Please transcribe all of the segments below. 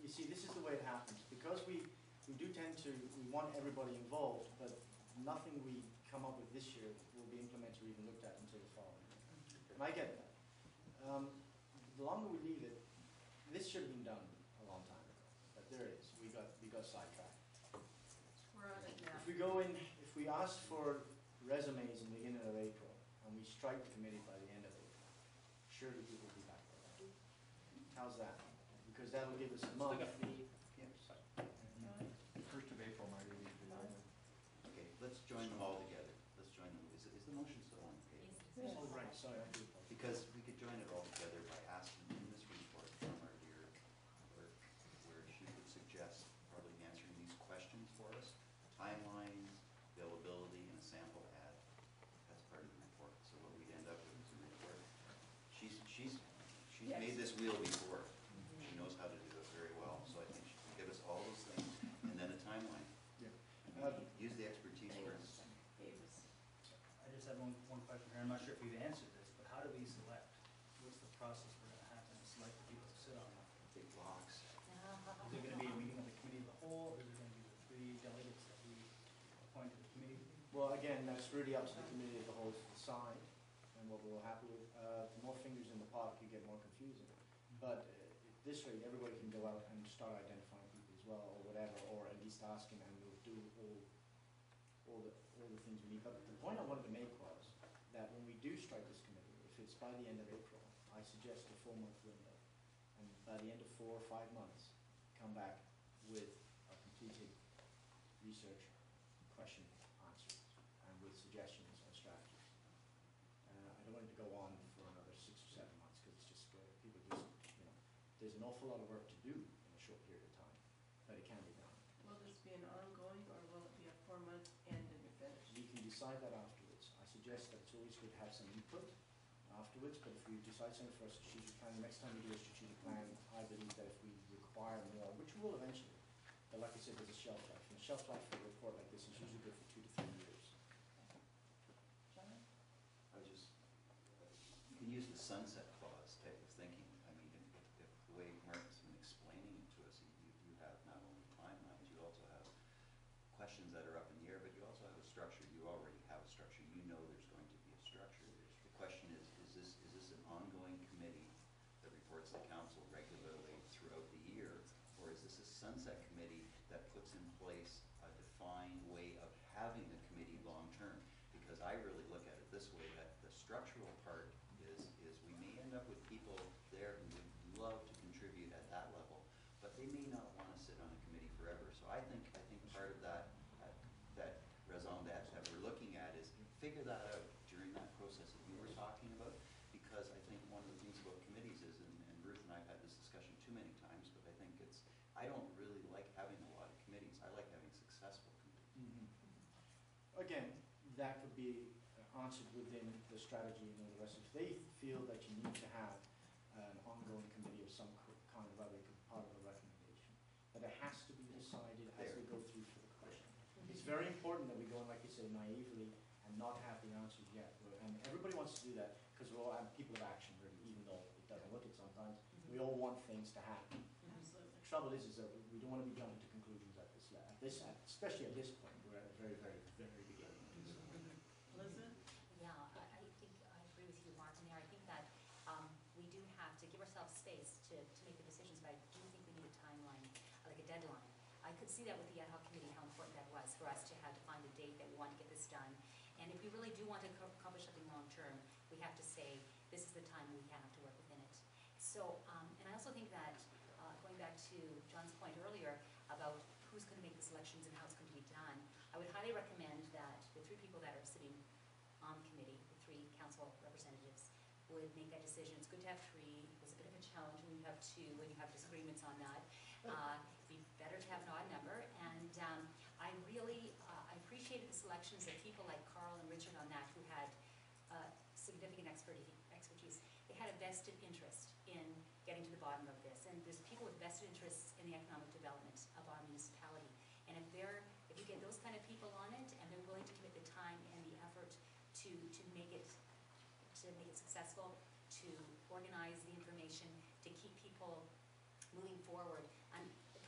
you see, this is the way it happens. Because we do tend to, we want everybody involved, but nothing we come up with this year will be implemented or even looked at until the following year. And I get that. The longer we leave it, this should have been done a long time ago. But there it is. We got sidetracked. We're on it now. If we go in, if we ask for resumes in the beginning of April, and we strike the committee by the end of April, surely people will be back by that. How's that? Because that will give us a month. First of April might be the Okay, let's join them all together. Let's join them. Is the motion still on the page? Oh, right, sorry, I do apologize. Because we could join it all together by asking in this report from our dear clerk, where she would suggest probably answering these questions for us, timelines, availability, and a sample ad. That's part of the report. So what we'd end up with is a report. She's made this wheel before. She knows how to do it very well. So I think she can give us all those things and then a timeline. Yeah. Use the expertise first. I just have one question here. I'm not sure if you've answered this, but how do we select? What's the process we're going to have to select the people to sit on that? Big box. Is there going to be a meeting of the committee of the whole, or is there going to be the 3 delegates that we appoint to the committee? Well, again, that's really up to the committee of the whole to decide, and what we're happy with. The more fingers in the pot could get more confusing. But at this rate, everybody can go out and start identifying people as well, or whatever, or at least asking, and we'll do all the things we need. But the point I wanted to make was that when we do strike this committee, if it's by the end of April, I suggest a 4-month window. And by the end of 4 or 5 months, come back with a completed research question answers and with suggestions and strategies. I don't want it to go on for another 6 or 7 months because it's just people just, you know, there's an awful lot of work to do in a short period of time, but it can be done. Will this be an ongoing, or will it be a 4-month end and you're finished? We can decide that afterwards. I suggest that it's always good to have some input afterwards, but if we decide something for a strategic plan, the next time we do a strategic plan, I believe that if we require more, which we will eventually, but like I said, there's a shelf life. And the shelf life for a report like this is usually good for 2 to 3 years. John? I was just, you can use the sunset clause type of thinking. I mean, if the way Mark's been explaining it to us, you have not only timelines, you also have questions that are up in the air, but you also have a structure. You already have a structure. You know there's going to be a structure. The question is this an ongoing committee that reports to the council regularly throughout the year, or is this a sunset committee that puts in place a defined way of having the committee long-term? Because I really look at it this way, that the structural part is we may end up with people there who would love to contribute at that level, but they may not want to sit on a committee forever. So I think part of that raison d'etre that we're looking at is figure that out during that process that you were talking about, because I think one of the things about committees is, and Ruth and I have had this discussion too many times, but I think I don't really like having a lot of committees. I like having successful committees. Again, that could be answered within the strategy and all the rest. If they feel that you need to have an ongoing committee of some kind of other part of a recommendation, but it has to be decided as we go through for the question. It's very important that we go in, like you say, naively and not have the answers yet. And everybody wants to do that because we're all people of action, really, even though it doesn't look it sometimes. We all want things to happen. Absolutely. The trouble is that we don't want to be jumping to conclusions at this especially at this point. We're at the very, very, very beginning. Elizabeth? Yeah, I think I agree with you, Martin, there. I think that we do have to give ourselves space to make the decisions, but I do think we need a timeline, like a deadline. I could see that with the ad hoc committee, how important that was for us to have to find a date that we want to get this done. And if we really do want to accomplish something long term, we have to say, this is the time we have to work within it. So, and I also think that, going back to John's point earlier about who's going to make the selections and how it's going to be done, I would highly recommend that the 3 people that are sitting on the committee, the 3 council representatives, would make that decision. It's good to have 3. It was a bit of a challenge when you have 2, when you have disagreements on that. It'd be better to have an odd number. And I really I appreciated the selections of people like Carl and Richard on that, who had significant expertise. They had a vested interest in getting to the bottom of this. And there's people with vested interests in the economic development of our municipality. And if you get those kind of people on it, and they're willing to commit the time and the effort to make it successful, to organize the information, to keep people moving forward.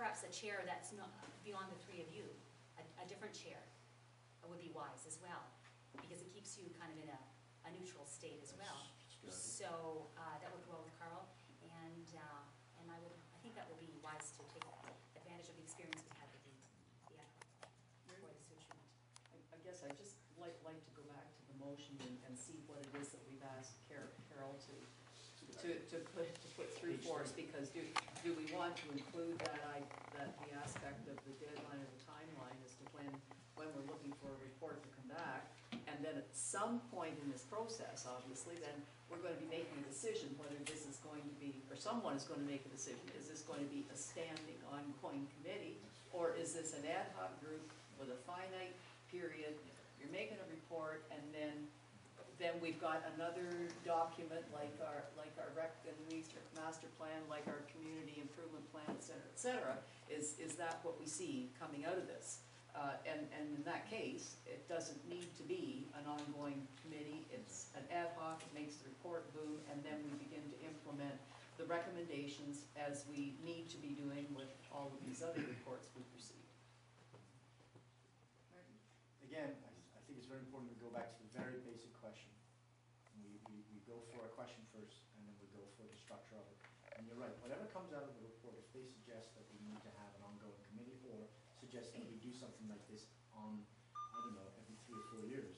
perhaps a chair that's not beyond the three of you, a different chair would be wise as well, because it keeps you kind of in a neutral state as well. That's good. So, that would go well with Carl, and I think that would be wise to take advantage of the experience we had with the ad hoc for the sewage treatment. I guess I'd just like to go back to the motion and see what it is that we've asked Carol to put through for us, because do we want to include that the aspect of the deadline or the timeline as to when we're looking for a report to come back, and then at some point in this process, obviously, then we're going to be making a decision whether this is going to be, or someone is going to make a decision, is this going to be a standing, ongoing committee, or is this an ad hoc group with a finite period? You're making a report, and then we've got another document like our rec and master plan, like our community improvement plan, et cetera. Is that what we see coming out of this? And in that case, it doesn't need to be an ongoing committee. It's an ad hoc, it makes the report boom, and then we begin to implement the recommendations as we need to be doing with all of these other reports we've received. Again, I think it's very important to go back to the very basic question. We go for a question first, and then we go for the structure of it. And you're right, whatever comes out of the report, if they suggest that we need to have an ongoing committee, or suggest that we do something like this on, I don't know, every 3 or 4 years.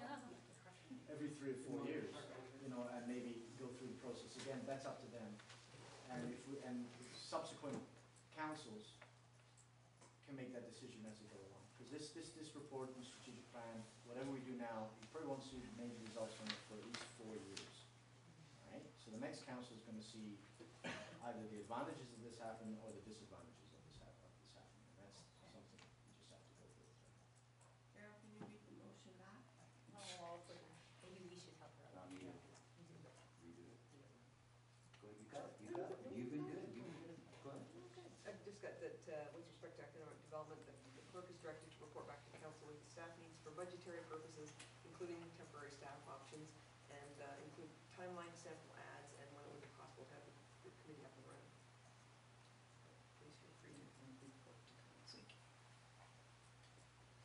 No, that's not a discussion. Every 3 or 4 years, you know, and maybe go through the process again, that's up to them. And subsequent councils can make that decision as they go along. Because this report and strategic plan, whatever we do now, you probably won't see major results from it for at least 4 years. Right? So the next council is going to see either the advantages of this happening or the disadvantages of this happening. And that's something you just have to go through. Carol, can you read the motion back? Oh, maybe we should help her out. Not me to redo it. Go ahead, you got it. You've been good. Go ahead. I've just got that, with respect to economic development, that the clerk is directed to report back to council with the staff needs for budgetary purposes, including temporary staff options, and include timeline sample ads, and when it would be possible to have the committee up and running. Please feel free to report to council.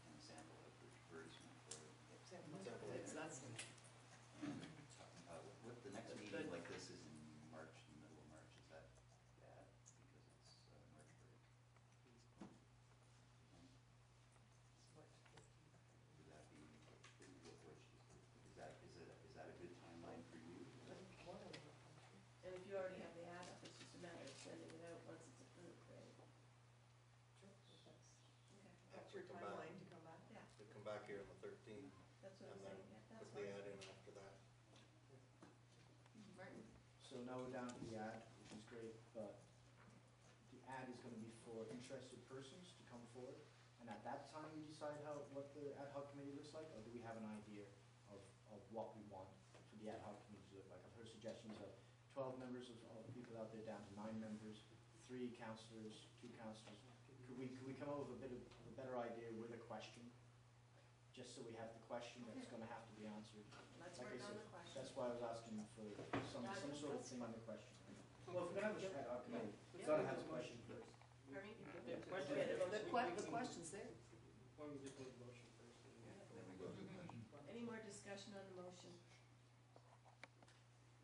And a sample of the advertisement for it. Sample. That's What the next meeting like this is in March, in the middle of March, is that bad? Because it's March break. Would that be, is that a good timeline for you? And if you already have the ad up, it's just a matter of sending it out once it's approved, right? Okay, That's your timeline to come back? yeah, We come back here on the 13th that's what I'm and then saying, yeah, that's put the fine. ad in after that. Martin? So now we're down to the ad, which is great, but the ad is going to be for interested persons to come forward. And at that time, we decide what the ad hoc committee looks like, or do we have an idea of what we want for the ad hoc committee to look like? I've heard suggestions of 12 members of people out there down to 9 members, 3 councillors, 2 councillors. Could we come up with a better idea with a question? Just so we have the question that's going to have to be answered. Let's Like I work on said, the question. that's why I was asking for some sort of thing on the question. Well, if we're going to have a ad hoc committee, it's got to have a question first. Pardon me? the question's there. Why don't we just make a motion first? Then we go to the question. Any more discussion on the motion?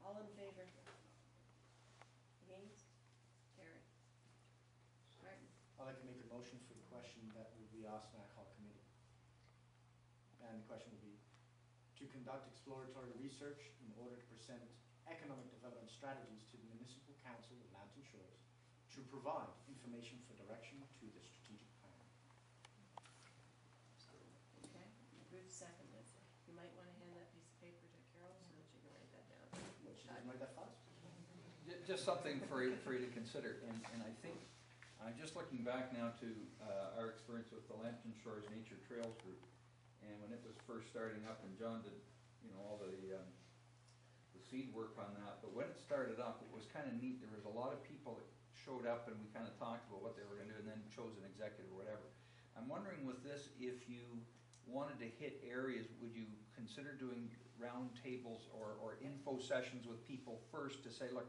All in favor? Against? Carried. Martin? I'd like to make a motion for the question that will be asked in ad hoc committee. And the question will be, to conduct exploratory research in order to present economic development strategies to the Municipal Council of Mountain Shores to provide information for direction to the strategic plan. Okay, Ruth seconded. You might want to hand that piece of paper to Carol so that she can write that down. What, she doesn't write that fast? Just something for you to consider, and I think, just looking back now to our experience with the Lambton Shores Nature Trails Group, and when it was first starting up, and John did, all the seed work on that, but when it started up, it was kind of neat. There was a lot of people that showed up, and we kind of talked about what they were going to do, and then chose an executive or whatever. I'm wondering with this, if you wanted to hit areas, would you consider doing round tables or info sessions with people first to say, look,